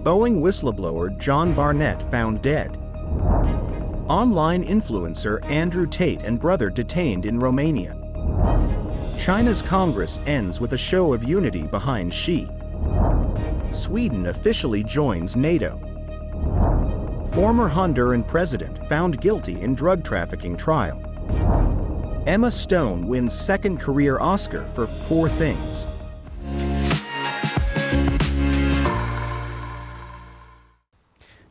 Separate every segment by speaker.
Speaker 1: Boeing whistleblower John Barnett found dead. Online influencer Andrew Tate and brother detained in Romania. China's Congress ends with a show of unity behind Xi. Sweden officially joins NATO. Former Honduran president found guilty in drug trafficking trial. Emma Stone wins second career Oscar for Poor Things.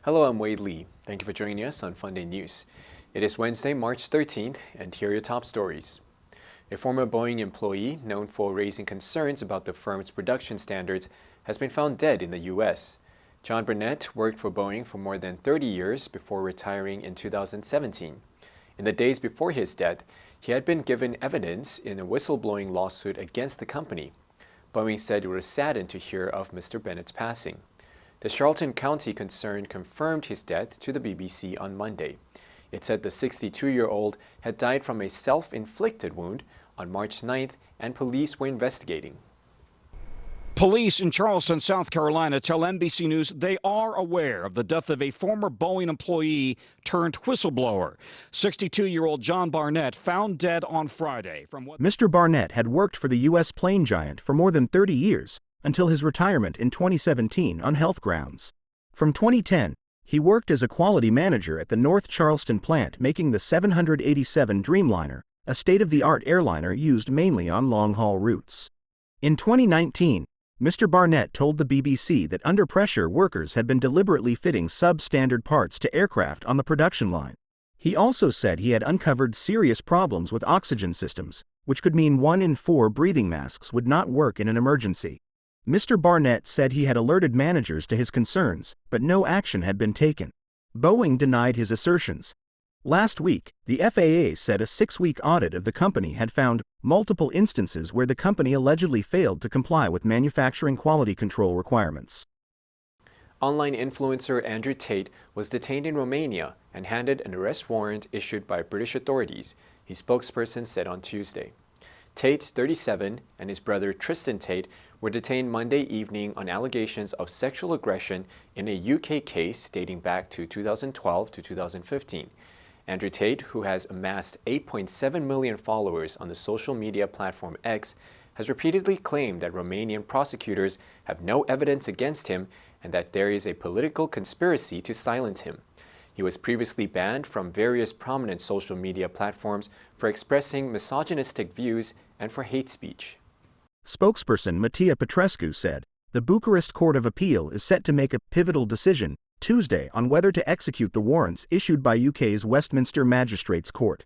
Speaker 2: Hello, I'm Wade Lee. Thank you for joining us on Funday News. It is Wednesday, March 13th, and here are your top stories. A former Boeing employee known for raising concerns about the firm's production standards has been found dead in the U.S. John Barnett worked for Boeing for more than 30 years before retiring in 2017. In the days before his death, he had been given evidence in a whistleblowing lawsuit against the company. Boeing said it was saddened to hear of Mr. Barnett's passing. The Charlton County concern confirmed his death to the BBC on Monday. It said the 62-year-old had died from a self-inflicted wound on March 9th, and police were investigating.
Speaker 3: Police in Charleston, South Carolina tell NBC News they are aware of the death of a former Boeing employee turned whistleblower. 62-year-old John Barnett found dead on Friday.
Speaker 1: Mr. Barnett had worked for the U.S. plane giant for more than 30 years until his retirement in 2017 on health grounds. From 2010, he worked as a quality manager at the North Charleston plant making the 787 Dreamliner, a state-of-the-art airliner used mainly on long-haul routes. In 2019, Mr. Barnett told the BBC that under pressure workers had been deliberately fitting substandard parts to aircraft on the production line. He also said he had uncovered serious problems with oxygen systems, which could mean 1 in 4 breathing masks would not work in an emergency. Mr. Barnett said he had alerted managers to his concerns, but no action had been taken. Boeing denied his assertions. Last week, the FAA said a 6-week audit of the company had found multiple instances where the company allegedly failed to comply with manufacturing quality control requirements.
Speaker 2: Online influencer Andrew Tate was detained in Romania and handed an arrest warrant issued by British authorities, his spokesperson said on Tuesday. Tate, 37, and his brother Tristan Tate were detained Monday evening on allegations of sexual aggression in a UK case dating back to 2012 to 2015. Andrew Tate, who has amassed 8.7 million followers on the social media platform X, has repeatedly claimed that Romanian prosecutors have no evidence against him and that there is a political conspiracy to silence him. He was previously banned from various prominent social media platforms for expressing misogynistic views and for hate speech.
Speaker 1: Spokesperson Matia Petrescu said, the Bucharest Court of Appeal is set to make a pivotal decision Tuesday on whether to execute the warrants issued by UK's Westminster Magistrates Court.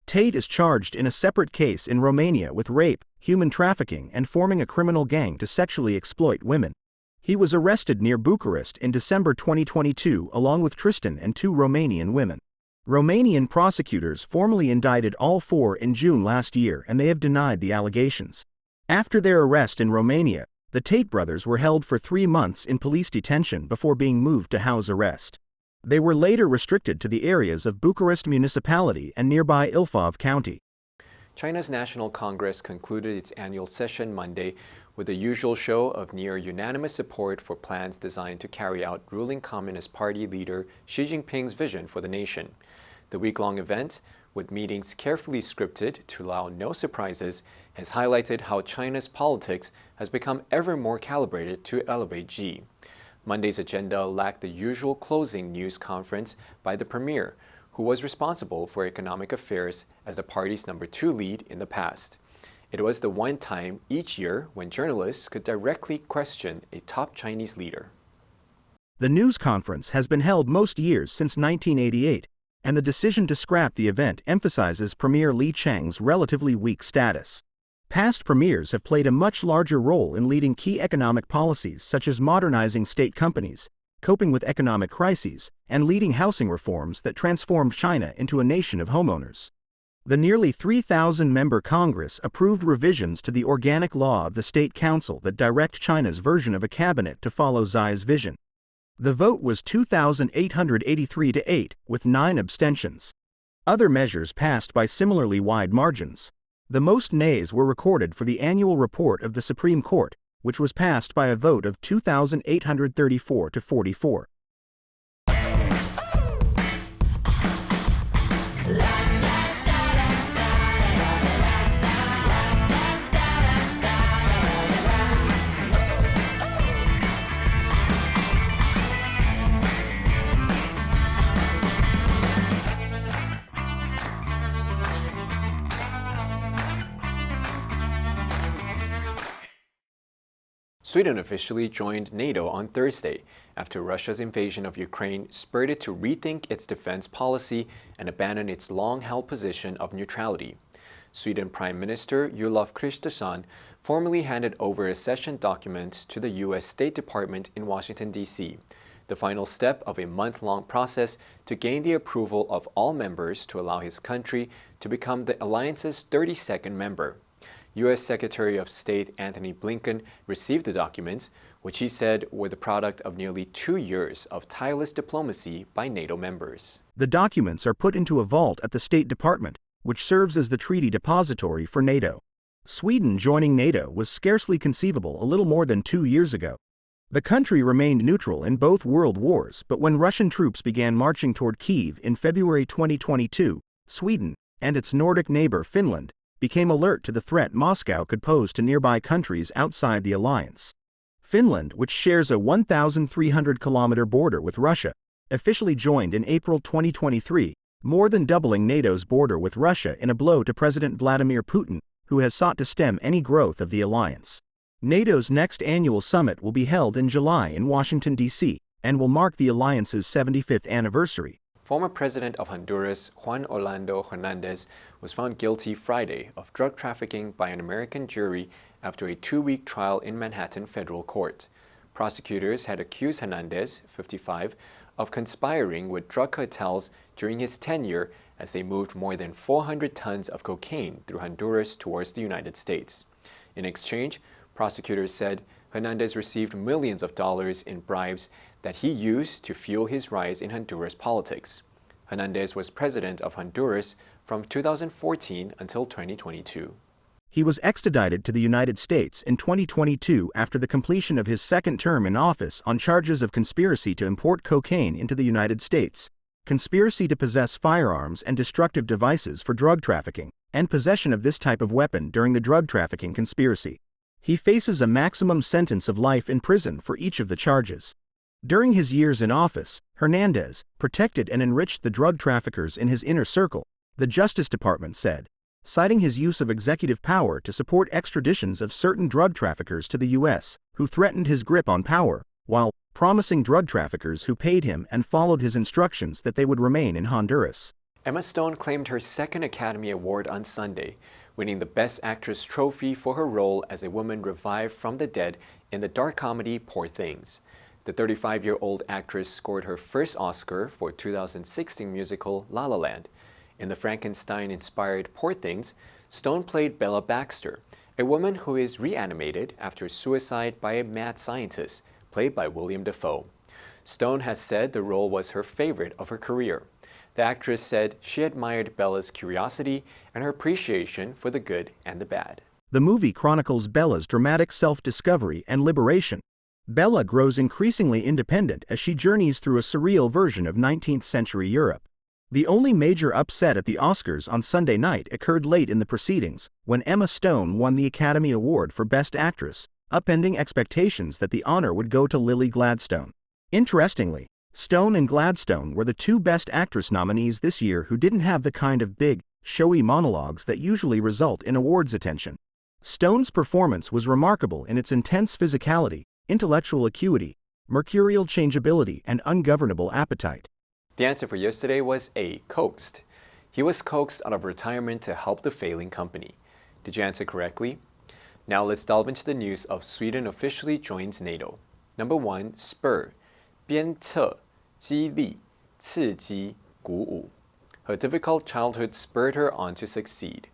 Speaker 1: Tate is charged in a separate case in Romania with rape, human trafficking, and forming a criminal gang to sexually exploit women. He was arrested near Bucharest in December 2022 along with Tristan and 2 Romanian women. Romanian prosecutors formally indicted all 4 in June last year, and they have denied the allegations. After their arrest in Romania, the Tate brothers were held for 3 months in police detention before being moved to house arrest. They were later restricted to the areas of Bucharest municipality and nearby Ilfov County.
Speaker 2: China's National Congress concluded its annual session Monday with the usual show of near-unanimous support for plans designed to carry out ruling Communist Party leader Xi Jinping's vision for the nation. The week-long event, with meetings carefully scripted to allow no surprises, has highlighted how China's politics has become ever more calibrated to elevate Xi. Monday's agenda lacked the usual closing news conference by the premier, who was responsible for economic affairs as the party's number 2 lead in the past. It was the one time each year when journalists could directly question a top Chinese leader.
Speaker 1: The news conference has been held most years since 1988, and the decision to scrap the event emphasizes Premier Li Chang's relatively weak status. Past premiers have played a much larger role in leading key economic policies such as modernizing state companies, coping with economic crises, and leading housing reforms that transformed China into a nation of homeowners. The nearly 3,000-member Congress approved revisions to the organic law of the State Council that direct China's version of a cabinet to follow Xi's vision. The vote was 2,883 to 8, with 9 abstentions. Other measures passed by similarly wide margins. The most nays were recorded for the annual report of the Supreme Court, which was passed by a vote of 2,834 to 44.
Speaker 2: Sweden officially joined NATO on Thursday after Russia's invasion of Ukraine spurred it to rethink its defense policy and abandon its long-held position of neutrality. Sweden Prime Minister Olof Kristersson formally handed over accession documents to the U.S. State Department in Washington, D.C., the final step of a month-long process to gain the approval of all members to allow his country to become the alliance's 32nd member. U.S. Secretary of State Antony Blinken received the documents, which he said were the product of nearly 2 years of tireless diplomacy by NATO members.
Speaker 1: The documents are put into a vault at the State Department, which serves as the treaty depository for NATO. Sweden joining NATO was scarcely conceivable a little more than 2 years ago. The country remained neutral in both world wars, but when Russian troops began marching toward Kyiv in February 2022, Sweden, and its Nordic neighbor Finland, became alert to the threat Moscow could pose to nearby countries outside the alliance. Finland, which shares a 1,300-kilometer border with Russia, officially joined in April 2023, more than doubling NATO's border with Russia in a blow to President Vladimir Putin, who has sought to stem any growth of the alliance. NATO's next annual summit will be held in July in Washington, D.C., and will mark the alliance's 75th anniversary.
Speaker 2: Former President of Honduras, Juan Orlando Hernandez, was found guilty Friday of drug trafficking by an American jury after a 2-week trial in Manhattan federal court. Prosecutors had accused Hernandez, 55, of conspiring with drug cartels during his tenure as they moved more than 400 tons of cocaine through Honduras towards the United States. In exchange, prosecutors said Hernandez received millions of dollars in bribes that he used to fuel his rise in Honduras politics. Hernandez was president of Honduras from 2014 until 2022.
Speaker 1: He was extradited to the United States in 2022 after the completion of his second term in office on charges of conspiracy to import cocaine into the United States, conspiracy to possess firearms and destructive devices for drug trafficking, and possession of this type of weapon during the drug trafficking conspiracy. He faces a maximum sentence of life in prison for each of the charges. During his years in office, Hernandez protected and enriched the drug traffickers in his inner circle, the Justice Department said, citing his use of executive power to support extraditions of certain drug traffickers to the U.S., who threatened his grip on power, while promising drug traffickers who paid him and followed his instructions that they would remain in Honduras.
Speaker 2: Emma Stone claimed her second Academy Award on Sunday, winning the Best Actress trophy for her role as a woman revived from the dead in the dark comedy Poor Things. The 35-year-old actress scored her first Oscar for 2016 musical La La Land. In the Frankenstein-inspired Poor Things, Stone played Bella Baxter, a woman who is reanimated after suicide by a mad scientist, played by William Dafoe. Stone has said the role was her favorite of her career. The actress said she admired Bella's curiosity and her appreciation for the good and the bad.
Speaker 1: The movie chronicles Bella's dramatic self-discovery and liberation. Bella grows increasingly independent as she journeys through a surreal version of 19th-century Europe. The only major upset at the Oscars on Sunday night occurred late in the proceedings, when Emma Stone won the Academy Award for Best Actress, upending expectations that the honor would go to Lily Gladstone. Interestingly, Stone and Gladstone were the two Best Actress nominees this year who didn't have the kind of big, showy monologues that usually result in awards attention. Stone's performance was remarkable in its intense physicality, intellectual acuity, mercurial changeability, and ungovernable appetite.
Speaker 2: The answer for yesterday was A, coaxed. He was coaxed out of retirement to help the failing company. Did you answer correctly? Now let's delve into the news of Sweden officially joins NATO. Number 1, spur, 鞭策, 激励, 刺激, 鼓舞. Her difficult childhood spurred her on to succeed.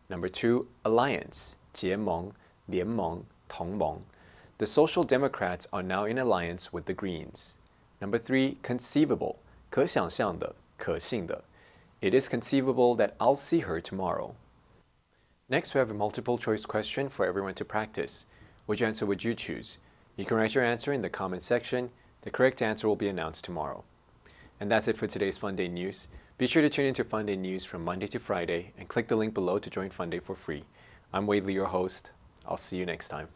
Speaker 2: Number 2, alliance, 结盟, 联盟, 同盟. The Social Democrats are now in alliance with the Greens. Number 3, conceivable, 可想象的, 可信的. It is conceivable that I'll see her tomorrow. Next, we have a multiple choice question for everyone to practice. Which answer would you choose? You can write your answer in the comment section. The correct answer will be announced tomorrow. And that's it for today's Funday News. Be sure to tune into Funday News from Monday to Friday and click the link below to join Funday for free. I'm Wade Lee, your host. I'll see you next time.